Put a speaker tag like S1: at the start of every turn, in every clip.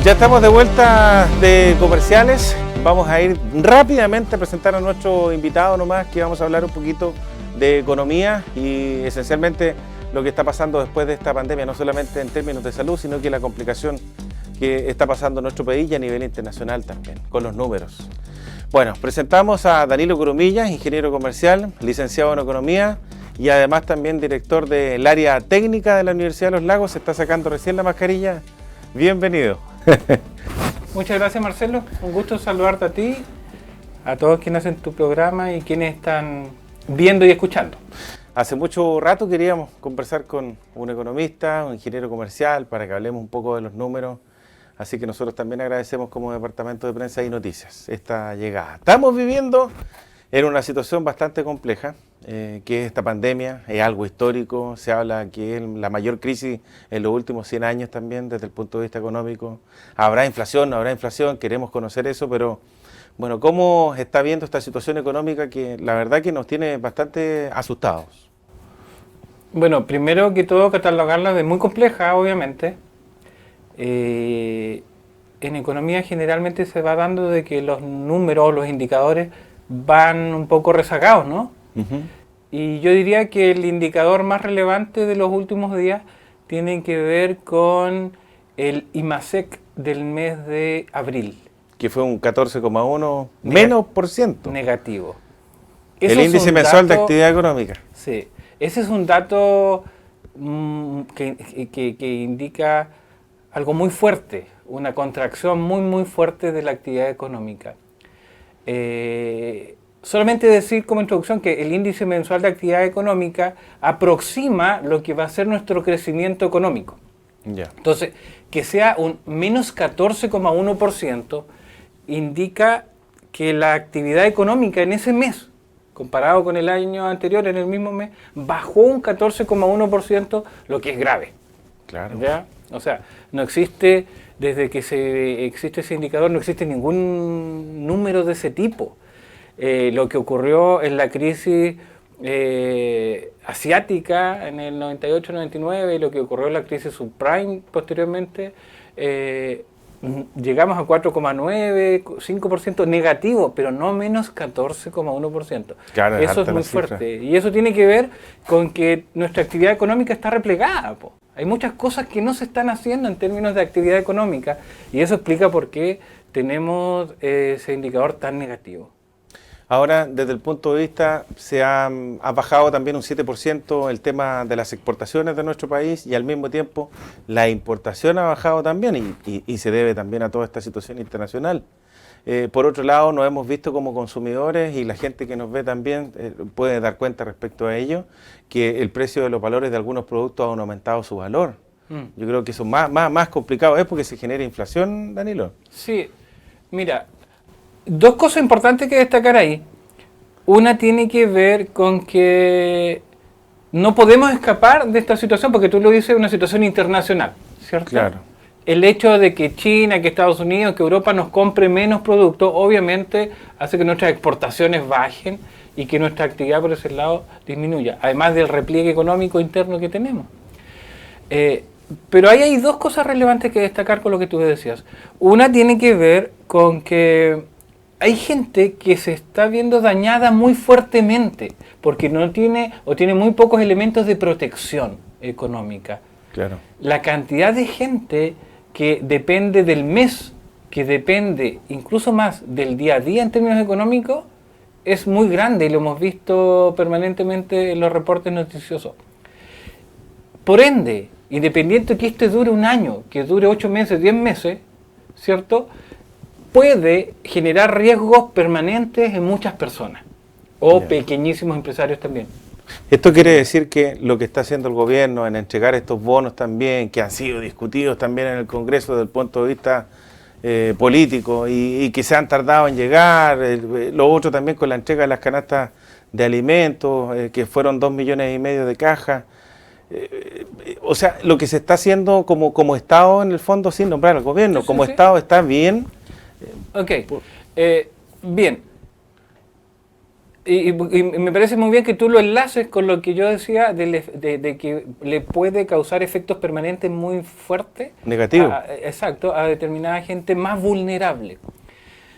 S1: Ya estamos de vuelta de comerciales. Vamos a ir rápidamente a presentar a nuestro invitado nomás, que vamos a hablar un poquito de economía y esencialmente lo que está pasando después de esta pandemia, no solamente en términos de salud, sino que la complicación que está pasando en nuestro país y a nivel internacional también, con los números. Bueno, presentamos a Danilo Corumilla, ingeniero comercial, licenciado en economía y además también director del área técnica de la Universidad de Los Lagos. Se está sacando recién la mascarilla. Bienvenido.
S2: Muchas gracias, Marcelo. Un gusto saludarte a ti, a todos quienes hacen tu programa y quienes están viendo y escuchando.
S1: Hace mucho rato queríamos conversar con un economista, un ingeniero comercial, para que hablemos un poco de los números. Así que nosotros también agradecemos como Departamento de Prensa y Noticias esta llegada. Estamos viviendo en una situación bastante compleja, que es esta pandemia, es algo histórico. Se habla que es la mayor crisis en los últimos 100 años también desde el punto de vista económico. ¿Habrá inflación? ¿No habrá inflación? Queremos conocer eso, pero bueno, ¿cómo está viendo esta situación económica que la verdad que nos tiene bastante asustados?
S2: Bueno, primero que todo catalogarla de muy compleja, obviamente. En economía generalmente se va dando de que los números, los indicadores van un poco rezagados, ¿no? Y yo diría que el indicador más relevante de los últimos días tiene que ver con el IMASEC del mes de abril.
S1: Que fue un 14,1 menos por ciento.
S2: Negativo.
S1: El índice mensual de actividad económica.
S2: Sí, ese es un dato que indica algo muy fuerte, una contracción muy fuerte de la actividad económica. Solamente decir como introducción que el índice mensual de actividad económica aproxima lo que va a ser nuestro crecimiento económico.
S1: Ya.
S2: Entonces, que sea un menos 14,1% indica que la actividad económica en ese mes, comparado con el año anterior, en el mismo mes, bajó un 14,1%, lo que es grave.
S1: Claro.
S2: ¿Ya? O sea, no existe, desde que existe ese indicador, no existe ningún número de ese tipo. Lo que ocurrió en la crisis asiática en el 98-99 y lo que ocurrió en la crisis subprime posteriormente, llegamos a 4,9, 5% negativo, pero no menos 14,1%.
S1: Claro,
S2: eso es muy fuerte. Y eso tiene que ver con que nuestra actividad económica está replegada, po. Hay muchas cosas que no se están haciendo en términos de actividad económica y eso explica por qué tenemos ese indicador tan negativo.
S1: Ahora, desde el punto de vista, ha bajado también un 7% el tema de las exportaciones de nuestro país y al mismo tiempo la importación ha bajado también y se debe también a toda esta situación internacional. Por otro lado, nos hemos visto como consumidores y la gente que nos ve también puede dar cuenta respecto a ello, que el precio de los valores de algunos productos ha aumentado su valor. Yo creo que eso más complicado es porque se genera inflación, Danilo.
S2: Sí, mira, dos cosas importantes que destacar ahí. Una tiene que ver con que no podemos escapar de esta situación, porque tú lo dices, una situación internacional, ¿cierto?
S1: Claro.
S2: El hecho de que China, que Estados Unidos, que Europa nos compre menos productos, obviamente hace que nuestras exportaciones bajen y que nuestra actividad por ese lado disminuya, además del repliegue económico interno que tenemos. Pero ahí hay dos cosas relevantes que destacar con lo que tú decías. Una tiene que ver con que hay gente que se está viendo dañada muy fuertemente porque no tiene o tiene muy pocos elementos de protección económica.
S1: Claro.
S2: La cantidad de gente que depende del mes, que depende incluso más del día a día en términos económicos, es muy grande y lo hemos visto permanentemente en los reportes noticiosos. Por ende, independiente de que esto dure un año, que dure 8 meses, 10 meses, ¿cierto?, puede generar riesgos permanentes en muchas personas o pequeñísimos empresarios también.
S1: Esto quiere decir que lo que está haciendo el gobierno en entregar estos bonos también, que han sido discutidos también en el Congreso desde el punto de vista político y que se han tardado en llegar, lo otro también con la entrega de las canastas de alimentos, que fueron 2,5 millones de cajas. O sea, lo que se está haciendo como Estado en el fondo, sin nombrar al gobierno, como Estado está bien.
S2: Ok, bien. Y me parece muy bien que tú lo enlaces con lo que yo decía de que le puede causar efectos permanentes muy fuertes.
S1: Negativo.
S2: Exacto, a determinada gente más vulnerable.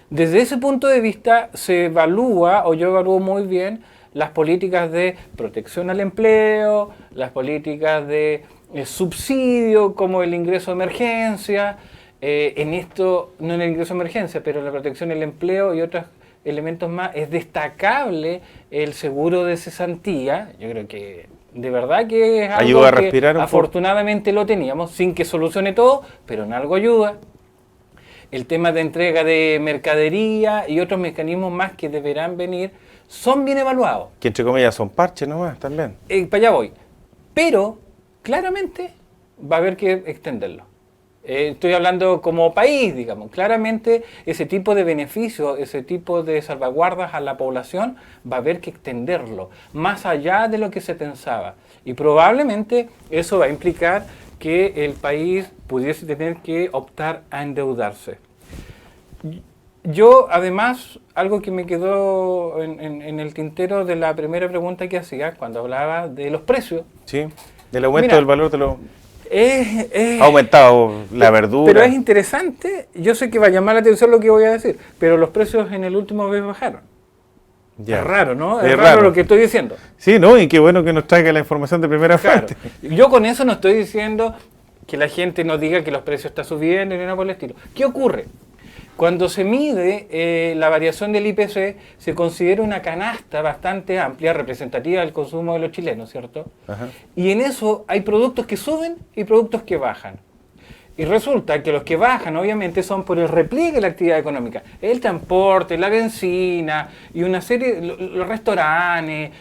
S2: Desde ese punto de vista se evalúa, o yo evalúo muy bien, las políticas de protección al empleo, las políticas de subsidio como el ingreso de emergencia, en esto, no en el ingreso de emergencia, pero la protección del empleo y otros elementos más. Es destacable el seguro de cesantía. Yo creo que de verdad que es algo
S1: ayuda a respirar
S2: que afortunadamente lo teníamos, sin que solucione todo, pero en algo ayuda. El tema de entrega de mercadería y otros mecanismos más que deberán venir son bien evaluados.
S1: Que entre comillas son parches nomás también.
S2: Para allá voy. Pero claramente va a haber que extenderlo. Estoy hablando como país, digamos. Claramente ese tipo de beneficios, ese tipo de salvaguardas a la población va a haber que extenderlo, más allá de lo que se pensaba. Y probablemente eso va a implicar que el país pudiese tener que optar a endeudarse. Yo, además, algo que me quedó en el tintero de la primera pregunta que hacía, cuando hablaba de los precios.
S1: Sí, del aumento
S2: Mira,
S1: del valor de los...
S2: ha
S1: aumentado la verdura.
S2: Pero es interesante, yo sé que va a llamar la atención lo que voy a decir, pero los precios en el último mes bajaron.
S1: Ya.
S2: Es raro, ¿no? Es
S1: raro
S2: raro lo que estoy diciendo.
S1: Sí, ¿no? Y qué bueno que nos traiga la información de primera
S2: Claro.
S1: fuente.
S2: Yo con eso no estoy diciendo que la gente no diga que los precios están subiendo ni nada por el estilo. ¿Qué ocurre? Cuando se mide la variación del IPC, se considera una canasta bastante amplia, representativa del consumo de los chilenos, ¿cierto?
S1: Ajá.
S2: Y en eso hay productos que suben y productos que bajan. Y resulta que los que bajan, obviamente, son por el repliegue de la actividad económica. El transporte, la benzina y una serie, los restaurantes,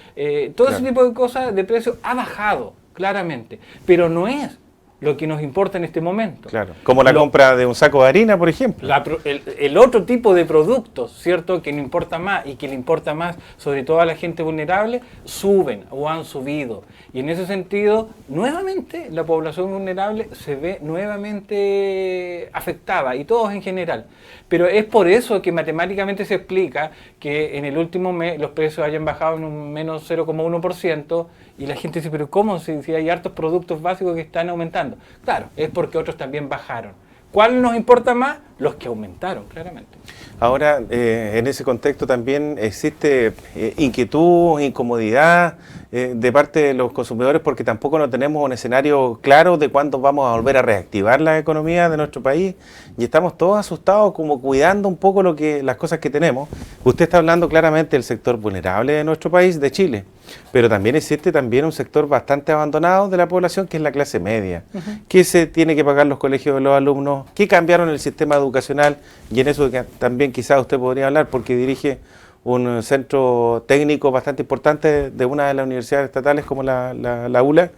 S2: todo
S1: Claro.
S2: ese tipo de cosas de precio ha bajado, claramente. Pero no es lo que nos importa en este momento.
S1: Claro. Como la compra de un saco de harina, por ejemplo.
S2: El otro tipo de productos, ¿cierto?, que no importa más y que le importa más, sobre todo a la gente vulnerable, suben o han subido. Y en ese sentido, nuevamente, la población vulnerable se ve nuevamente afectada, y todos en general. Pero es por eso que matemáticamente se explica que en el último mes los precios hayan bajado en un menos 0,1%, y la gente dice, pero ¿cómo? Si hay hartos productos básicos que están aumentando. Claro, es porque otros también bajaron. ¿Cuál nos importa más? Los que aumentaron, claramente.
S1: Ahora, en ese contexto también existe inquietud, incomodidad de parte de los consumidores, porque tampoco no tenemos un escenario claro de cuándo vamos a volver a reactivar la economía de nuestro país, y estamos todos asustados, como cuidando un poco las cosas que tenemos. Usted está hablando claramente del sector vulnerable de nuestro país, de Chile, pero también existe un sector bastante abandonado de la población, que es la clase media, que se tiene que pagar los colegios de los alumnos, que cambiaron el sistema educacional, y en eso también quizás usted podría hablar, porque dirige un centro técnico bastante importante de una de las universidades estatales como la ULA,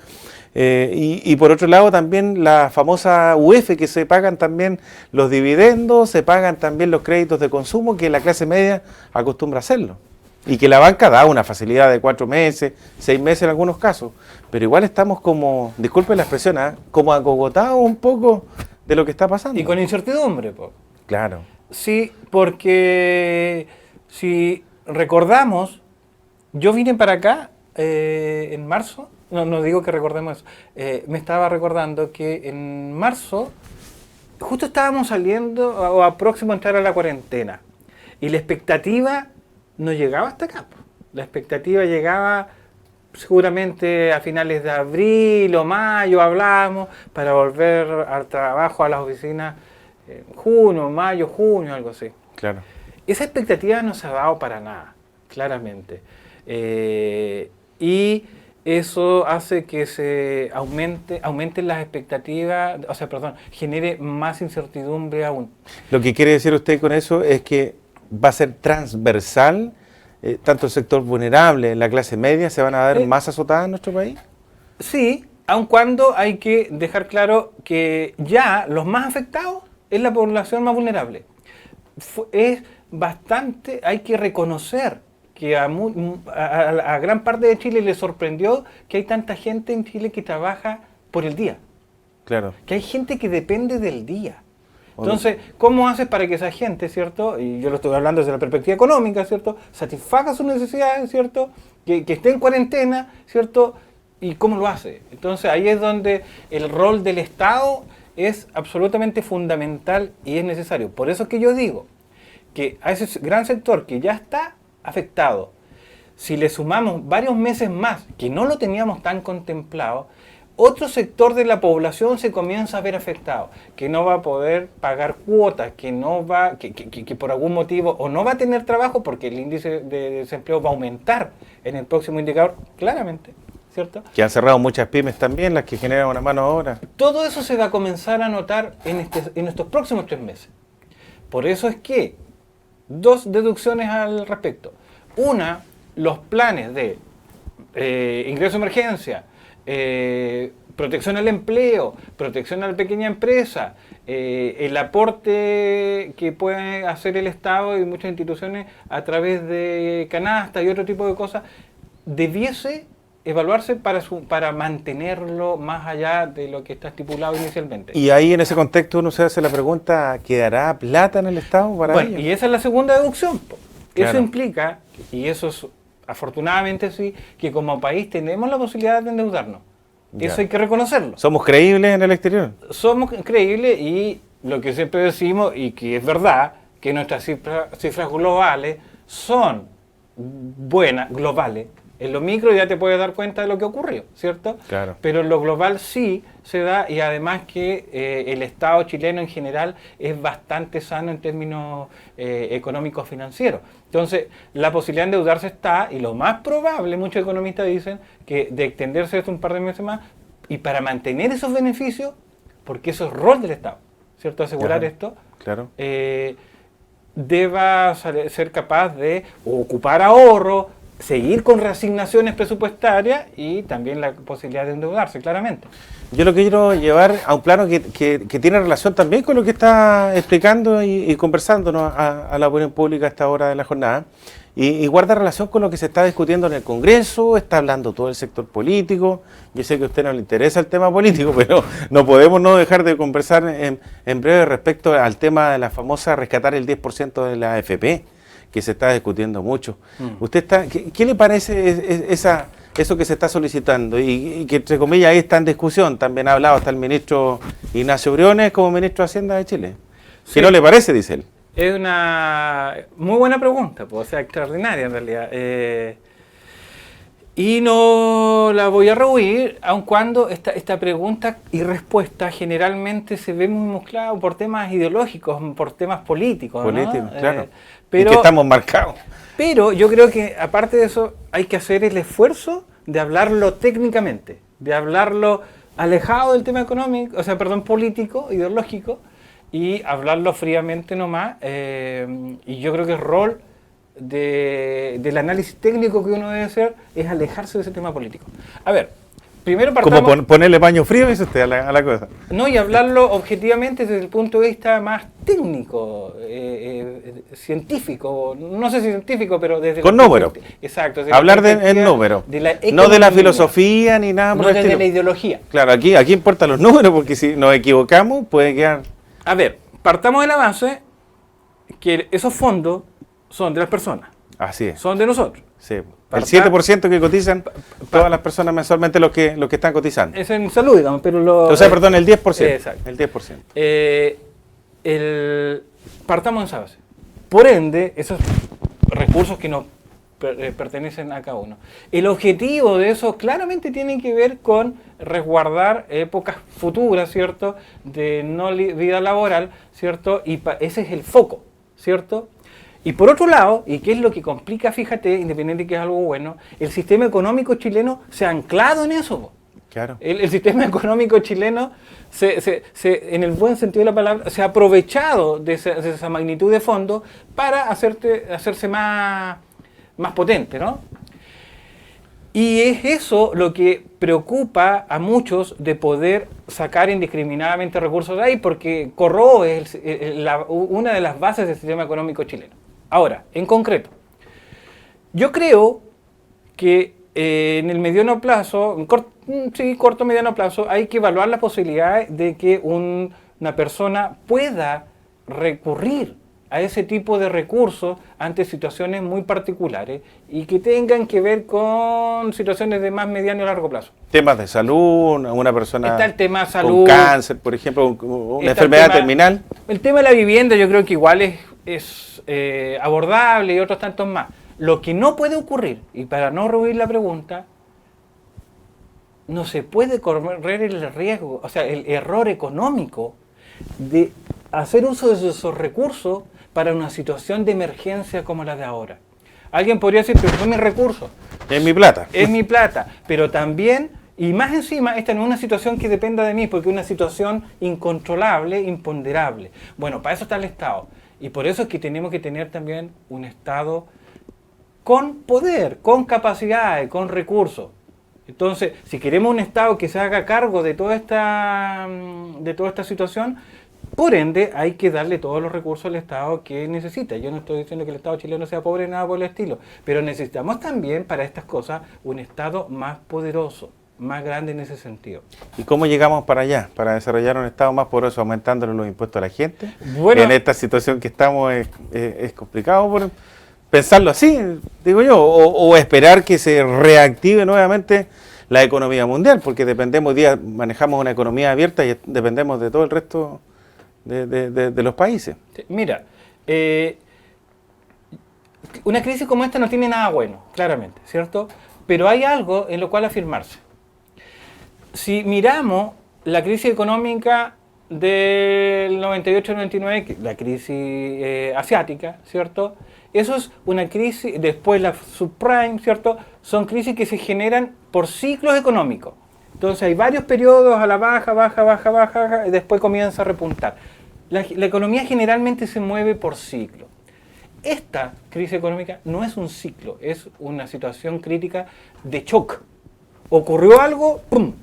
S1: y por otro lado también la famosa UF, que se pagan también los dividendos, se pagan también los créditos de consumo, que la clase media acostumbra a hacerlo, y que la banca da una facilidad de 4 meses, 6 meses en algunos casos, pero igual estamos como, disculpe la expresión, como acogotados un poco de lo que está pasando.
S2: Y con incertidumbre, po.
S1: Claro.
S2: Sí, porque si recordamos, yo vine para acá en marzo, no digo que recordemos eso, me estaba recordando que en marzo justo estábamos saliendo o a próximo a entrar a la cuarentena, y la expectativa no llegaba hasta acá. La expectativa llegaba seguramente a finales de abril o mayo, hablábamos, para volver al trabajo, a las oficinas junio, mayo, junio, algo así.
S1: Claro.
S2: Esa expectativa no se ha dado para nada, claramente. Y eso hace que se aumenten las expectativas, genere más incertidumbre aún.
S1: Lo que quiere decir usted con eso es que va a ser transversal, tanto el sector vulnerable, la clase media, ¿se van a ver más azotadas en nuestro país? Sí,
S2: aun cuando hay que dejar claro que ya los más afectados es la población más vulnerable. Es bastante, hay que reconocer que a gran parte de Chile le sorprendió que hay tanta gente en Chile que trabaja por el día.
S1: Claro.
S2: Que hay gente que depende del día. Entonces, ¿cómo haces para que esa gente, ¿cierto? Y yo lo estoy hablando desde la perspectiva económica, ¿cierto? Satisfaga sus necesidades, ¿cierto? Que esté en cuarentena, ¿cierto? ¿Y cómo lo hace? Entonces, ahí es donde el rol del Estado es absolutamente fundamental y es necesario. Por eso es que yo digo que a ese gran sector que ya está afectado, si le sumamos varios meses más, que no lo teníamos tan contemplado, otro sector de la población se comienza a ver afectado, que no va a poder pagar cuotas, que no va, que por algún motivo o no va a tener trabajo porque el índice de desempleo va a aumentar en el próximo indicador, claramente, ¿cierto?
S1: Que han cerrado muchas pymes también, las que generan una mano ahora.
S2: Todo eso se va a comenzar a notar en estos próximos 3 meses. Por eso es que, 2 deducciones al respecto. Una, los planes de ingreso de emergencia, protección al empleo, protección a la pequeña empresa, el aporte que puede hacer el Estado y muchas instituciones a través de canastas y otro tipo de cosas, debiese evaluarse para mantenerlo más allá de lo que está estipulado inicialmente.
S1: Y ahí en ese contexto uno se hace la pregunta, ¿quedará plata en el Estado para ello?
S2: Y esa es la segunda deducción.
S1: Claro.
S2: Eso implica, y eso es afortunadamente sí, que como país tenemos la posibilidad de endeudarnos.
S1: Ya.
S2: Eso hay que reconocerlo.
S1: ¿Somos creíbles en el exterior?
S2: Somos creíbles y lo que siempre decimos, y que es verdad, que nuestras cifras globales son buenas, globales. En lo micro ya te puedes dar cuenta de lo que ocurrió, ¿cierto?
S1: Claro.
S2: Pero en lo global sí se da, y además que el Estado chileno en general es bastante sano en términos económicos financieros. Entonces, la posibilidad de endeudarse está, y lo más probable, muchos economistas dicen, que de extenderse esto un par de meses más, y para mantener esos beneficios, porque eso es rol del Estado, ¿cierto? Asegurar
S1: Ajá,
S2: esto,
S1: claro.
S2: deba ser capaz de ocupar ahorro, seguir con reasignaciones presupuestarias y también la posibilidad de endeudarse, claramente.
S1: Yo lo quiero llevar a un plano que tiene relación también con lo que está explicando y conversándonos a la opinión pública a esta hora de la jornada, y guarda relación con lo que se está discutiendo en el Congreso, está hablando todo el sector político. Yo sé que a usted no le interesa el tema político, pero no podemos no dejar de conversar en breve respecto al tema de la famosa rescatar el 10% de la AFP, que se está discutiendo mucho. ¿Usted qué le parece eso que se está solicitando y que entre comillas ahí está en discusión? También ha hablado hasta el ministro Ignacio Briones como ministro de Hacienda de Chile.
S2: Sí.
S1: ¿Qué no le parece, dice él?
S2: Es una muy buena pregunta, pues, o sea, extraordinaria en realidad. Y no la voy a rehuir, aun cuando esta pregunta y respuesta generalmente se ve muy mezclada por temas ideológicos, por temas políticos.
S1: Políticos,
S2: ¿no?
S1: claro.
S2: Pero,
S1: y que estamos marcados.
S2: Pero yo creo que aparte de eso hay que hacer el esfuerzo de hablarlo técnicamente, de hablarlo alejado del tema económico, o sea, perdón, político, ideológico, y hablarlo fríamente nomás. Y yo creo que el rol del análisis técnico que uno debe hacer es alejarse de ese tema político. A ver, primero partamos...
S1: Como ponerle paño frío, dice usted, a la cosa.
S2: No, y hablarlo objetivamente desde el punto de vista más técnico, científico, no sé si científico, pero desde...
S1: Con números.
S2: Exacto.
S1: Hablar en números. No de la filosofía ni nada por
S2: no
S1: el
S2: desde
S1: estilo.
S2: la ideología.
S1: Claro, aquí importan los números, porque si nos equivocamos puede quedar...
S2: A ver, partamos de la base que esos fondos son de las personas.
S1: Así es.
S2: Son de nosotros.
S1: Sí. El 7% que cotizan todas las personas mensualmente, los que están cotizando.
S2: Es en salud, digamos, pero
S1: O sea, perdón, el 10%.
S2: Exacto.
S1: El 10%.
S2: Partamos de esa base. Por ende, esos recursos que nos pertenecen a cada uno. El objetivo de eso claramente tiene que ver con resguardar épocas futuras, ¿cierto? De no vida laboral, ¿cierto? Y ese es el foco, ¿cierto? Y por otro lado, y qué es lo que complica, fíjate, independiente de que es algo bueno, el sistema económico chileno se ha anclado en eso.
S1: Claro.
S2: El sistema económico chileno, en el buen sentido de la palabra, se ha aprovechado de esa magnitud de fondos para hacerse más potente, ¿no? Y es eso lo que preocupa a muchos de poder sacar indiscriminadamente recursos de ahí, porque corroe una de las bases del sistema económico chileno. Ahora, en concreto, yo creo que en el mediano plazo, corto mediano plazo, hay que evaluar las posibilidades de que un una persona pueda recurrir a ese tipo de recursos ante situaciones muy particulares y que tengan que ver con situaciones de más mediano y largo plazo.
S1: Temas de salud, una persona
S2: está el tema de salud,
S1: con cáncer, por ejemplo, una enfermedad terminal.
S2: El tema de la vivienda yo creo que igual es abordable y otros tantos más. Lo que no puede ocurrir, y para no rehuir la pregunta, no se puede correr el riesgo, o sea, el error económico de hacer uso de esos recursos para una situación de emergencia como la de ahora. Alguien podría decir, pero son mis recursos.
S1: Es mi plata.
S2: Es mi plata, pero también, y más encima, esta no es una situación que dependa de mí, porque es una situación incontrolable, imponderable. Bueno, para eso está el Estado. Y por eso es que tenemos que tener también un Estado con poder, con capacidades, con recursos. Entonces, si queremos un Estado que se haga cargo de toda esta situación, por ende, hay que darle todos los recursos al Estado que necesita. Yo no estoy diciendo que el Estado chileno sea pobre, nada por el estilo, pero necesitamos también para estas cosas un Estado más poderoso, más grande en ese sentido.
S1: ¿Y cómo llegamos para allá? Para desarrollar un Estado más poderoso, aumentándole los impuestos a la gente.
S2: Bueno,
S1: en esta situación que estamos es complicado por pensarlo así, digo yo, o esperar que se reactive nuevamente la economía mundial, porque dependemos, manejamos una economía abierta y dependemos de todo el resto de los países.
S2: Mira, una crisis como esta no tiene nada bueno, claramente, ¿cierto? Pero hay algo en lo cual afirmarse. Si miramos la crisis económica del 98-99, la crisis asiática, ¿cierto? Eso es una crisis, después la subprime, ¿cierto? Son crisis que se generan por ciclos económicos. Entonces hay varios periodos a la baja, y después comienza a repuntar. La economía generalmente se mueve por ciclo. Esta crisis económica no es un ciclo, es una situación crítica de shock. Ocurrió algo, ¡pum!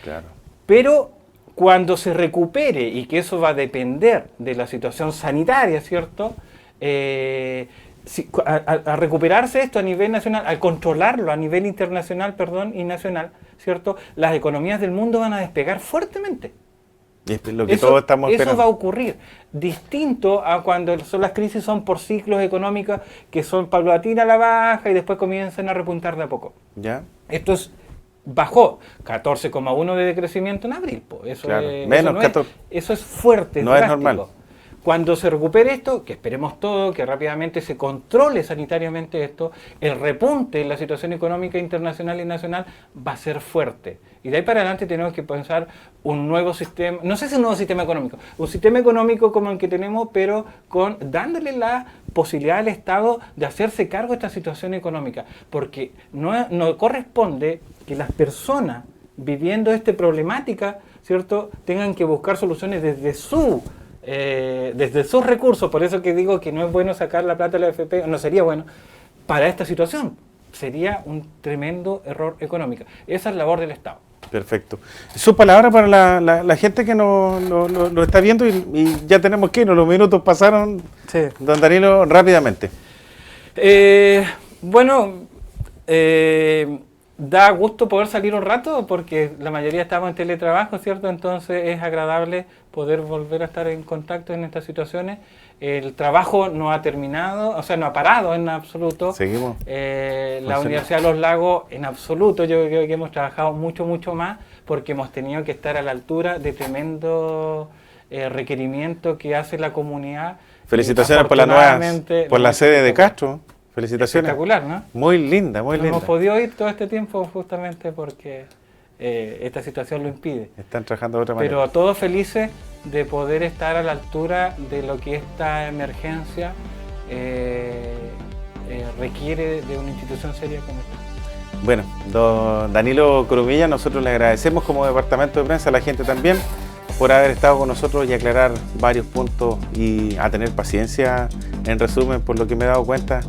S1: Claro.
S2: Pero cuando se recupere, y que eso va a depender de la situación sanitaria, ¿cierto? A recuperarse esto a nivel nacional, al controlarlo a nivel internacional, y nacional, ¿cierto? Las economías del mundo van a despegar fuertemente.
S1: Es lo que todos estamos esperando.
S2: Eso va a ocurrir. Distinto a cuando las crisis son por ciclos económicos que son paulatinas a la baja y después comienzan a repuntar de a poco.
S1: ¿Ya?
S2: Esto bajó 14,1 de decrecimiento en abril. Eso,
S1: claro.
S2: Eso es fuerte,
S1: no
S2: drástico.
S1: Es normal.
S2: Cuando se recupere esto, que esperemos todo, que rápidamente se controle sanitariamente esto, el repunte en la situación económica internacional y nacional va a ser fuerte. Y de ahí para adelante tenemos que pensar un nuevo sistema, no sé si un nuevo sistema económico, un sistema económico como el que tenemos, pero dándole la posibilidad al Estado de hacerse cargo de esta situación económica. Porque no corresponde que las personas viviendo esta problemática, ¿cierto?, tengan que buscar soluciones desde sus recursos. Por eso que digo que no es bueno sacar la plata de la AFP, no sería bueno para esta situación. Sería un tremendo error económico. Esa es la labor del Estado.
S1: Perfecto. Su palabra para la gente que lo está viendo y ya tenemos que irnos, los minutos pasaron, sí. Don Danilo, rápidamente.
S2: Da gusto poder salir un rato porque la mayoría estamos en teletrabajo, ¿cierto? Entonces es agradable poder volver a estar en contacto en estas situaciones. El trabajo no ha terminado, o sea, no ha parado en absoluto.
S1: Seguimos.
S2: La Universidad de Los Lagos, en absoluto, yo creo que hemos trabajado mucho más porque hemos tenido que estar a la altura de tremendo requerimiento que hace la comunidad.
S1: Felicitaciones por la sede de Castro. Felicitaciones.
S2: Espectacular, ¿no?
S1: Muy linda, muy linda.
S2: Hemos podido ir todo este tiempo justamente porque esta situación lo impide.
S1: Están trabajando de otra manera.
S2: Pero todos felices de poder estar a la altura de lo que esta emergencia requiere de una institución seria como esta.
S1: Bueno, don Danilo Corumilla, nosotros le agradecemos como departamento de prensa, a la gente también, por haber estado con nosotros y aclarar varios puntos y a tener paciencia, en resumen, por lo que me he dado cuenta,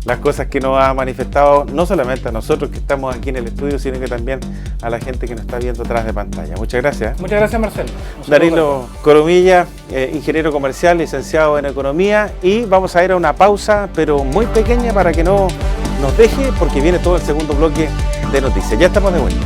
S1: las cosas que nos ha manifestado no solamente a nosotros que estamos aquí en el estudio, sino que también a la gente que nos está viendo atrás de pantalla. Muchas gracias.
S2: Muchas gracias, Marcelo.
S1: Danilo Corumilla, ingeniero comercial, licenciado en Economía, y vamos a ir a una pausa, pero muy pequeña para que no nos deje, porque viene todo el segundo bloque de noticias. Ya estamos de vuelta.